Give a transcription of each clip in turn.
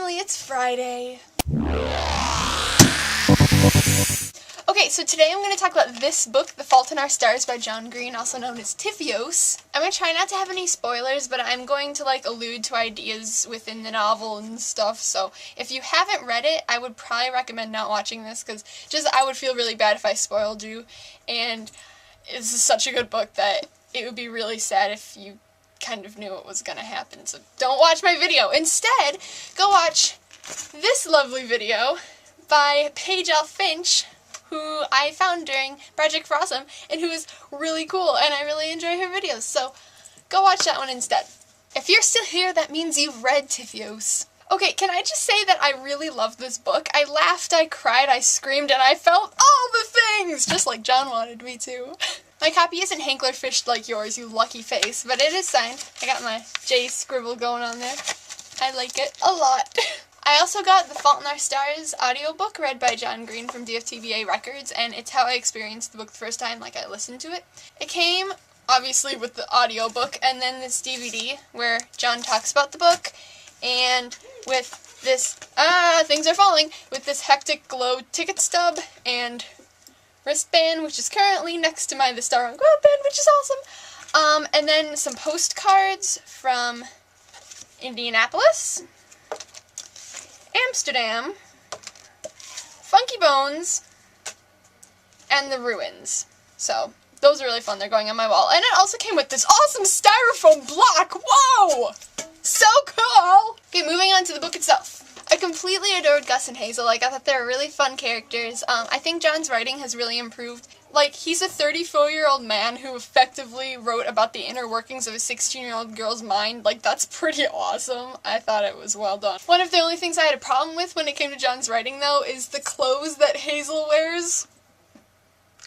Finally, it's Friday. Okay, so today I'm going to talk about this book, The Fault in Our Stars by John Green, also known as Typhoeus. I'm going to try not to have any spoilers, but I'm going to allude to ideas within the novel and stuff, so if you haven't read it, I would probably recommend not watching this, because I would feel really bad if I spoiled you, and this is such a good book that it would be really sad if you kind of knew what was going to happen, so don't watch my video. Instead, go watch this lovely video by Paige L. Finch, who I found during Project for Awesome, and who is really cool, and I really enjoy her videos, so go watch that one instead. If you're still here, that means you've read Typhoeus. Okay, can I just say that I really love this book? I laughed, I cried, I screamed, and I felt all the things! Just like John wanted me to. My copy isn't Hankler fished like yours, you lucky face, but it is signed. I got my J scribble going on there. I like it a lot. I also got The Fault in Our Stars audiobook read by John Green from DFTBA Records, and it's how I experienced the book the first time, I listened to it. It came, obviously, with the audiobook, and then this DVD where John talks about the book, and with this, things are falling, with this Hectic Glow ticket stub, and wristband, which is currently next to my The Star on Ground band, which is awesome, and then some postcards from Indianapolis, Amsterdam, Funky Bones, and the Ruins. So, those are really fun. They're going on my wall. And it also came with this awesome styrofoam block! Whoa! So cool! Okay, moving on to the book itself. I completely adored Gus and Hazel. I thought they were really fun characters. I think John's writing has really improved. He's a 34-year-old man who effectively wrote about the inner workings of a 16-year-old girl's mind. That's pretty awesome. I thought it was well done. One of the only things I had a problem with when it came to John's writing, though, is the clothes that Hazel wears.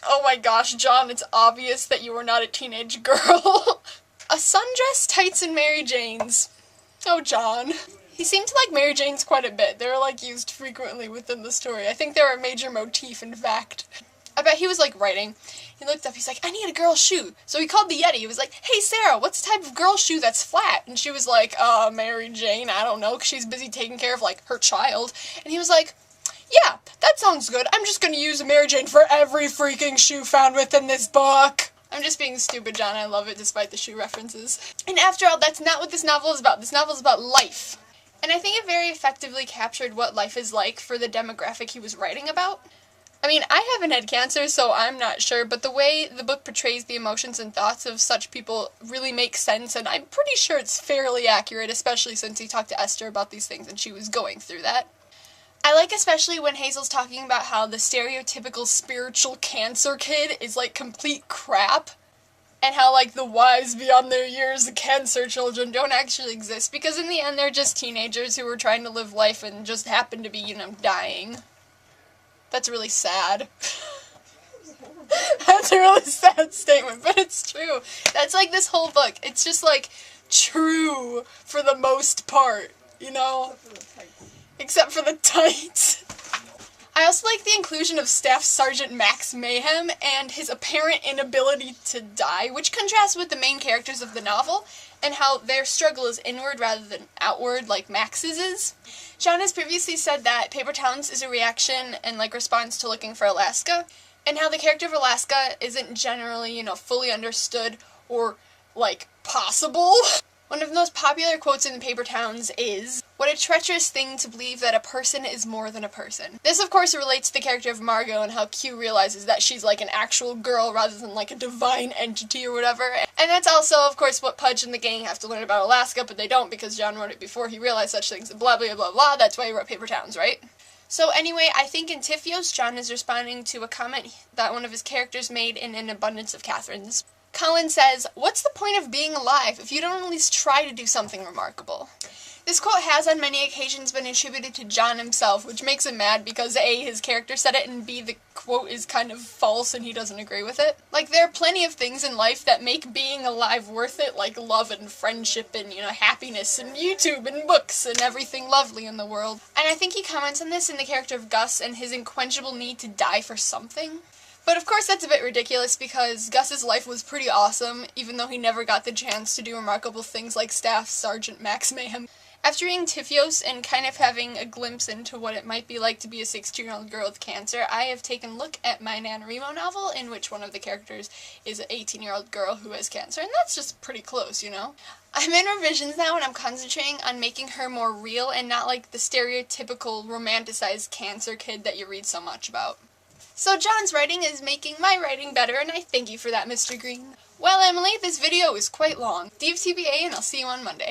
Oh my gosh, John, it's obvious that you are not a teenage girl. A sundress, tights, and Mary Janes. Oh, John. He seemed to like Mary Janes quite a bit. They were, used frequently within the story. I think they were a major motif, in fact. I bet he was, writing. He looked up, he's like, I need a girl's shoe. So he called the Yeti. He was like, hey, Sarah, what's the type of girl's shoe that's flat? And she was like, Mary Jane, I don't know, because she's busy taking care of, her child. And he was like, yeah, that sounds good. I'm just going to use a Mary Jane for every freaking shoe found within this book. I'm just being stupid, John. I love it, despite the shoe references. And after all, that's not what this novel is about. This novel is about life. And I think it very effectively captured what life is like for the demographic he was writing about. I mean, I haven't had cancer, so I'm not sure, but the way the book portrays the emotions and thoughts of such people really makes sense, and I'm pretty sure it's fairly accurate, especially since he talked to Esther about these things and she was going through that. I like especially when Hazel's talking about how the stereotypical spiritual cancer kid is complete crap, and how the wise beyond their years cancer children don't actually exist, because in the end they're just teenagers who are trying to live life and just happen to be, dying. That's really sad. That's a really sad statement, but it's true. That's this whole book. It's just true for the most part, Except for the tights. I also like the inclusion of Staff Sergeant Max Mayhem and his apparent inability to die, which contrasts with the main characters of the novel, and how their struggle is inward rather than outward, like Max's is. John has previously said that Paper Towns is a reaction and response to Looking for Alaska, and how the character of Alaska isn't generally, fully understood or, possible. One of the most popular quotes in Paper Towns is, "What a treacherous thing to believe that a person is more than a person." This, of course, relates to the character of Margot and how Q realizes that she's an actual girl rather than a divine entity or whatever. And that's also, of course, what Pudge and the gang have to learn about Alaska, but they don't because John wrote it before he realized such things, blah, blah, blah, blah. That's why he wrote Paper Towns, right? So anyway, I think in Typhoeus, John is responding to a comment that one of his characters made in An Abundance of Catherines. Colin says, "What's the point of being alive if you don't at least try to do something remarkable?" This quote has on many occasions been attributed to John himself, which makes him mad because A, his character said it, and B, the quote is kind of false and he doesn't agree with it. There are plenty of things in life that make being alive worth it, like love and friendship and, happiness and YouTube and books and everything lovely in the world. And I think he comments on this in the character of Gus and his unquenchable need to die for something. But of course that's a bit ridiculous because Gus's life was pretty awesome, even though he never got the chance to do remarkable things like Staff Sergeant Max Mayhem. After reading Tifios and kind of having a glimpse into what it might be like to be a 16-year-old girl with cancer, I have taken a look at my NaNoWriMo novel, in which one of the characters is an 18-year-old girl who has cancer, and that's just pretty close, you know? I'm in revisions now, and I'm concentrating on making her more real and not like the stereotypical romanticized cancer kid that you read so much about. So John's writing is making my writing better, and I thank you for that, Mr. Green. Well, Emily, this video is quite long. DFTBA, and I'll see you on Monday.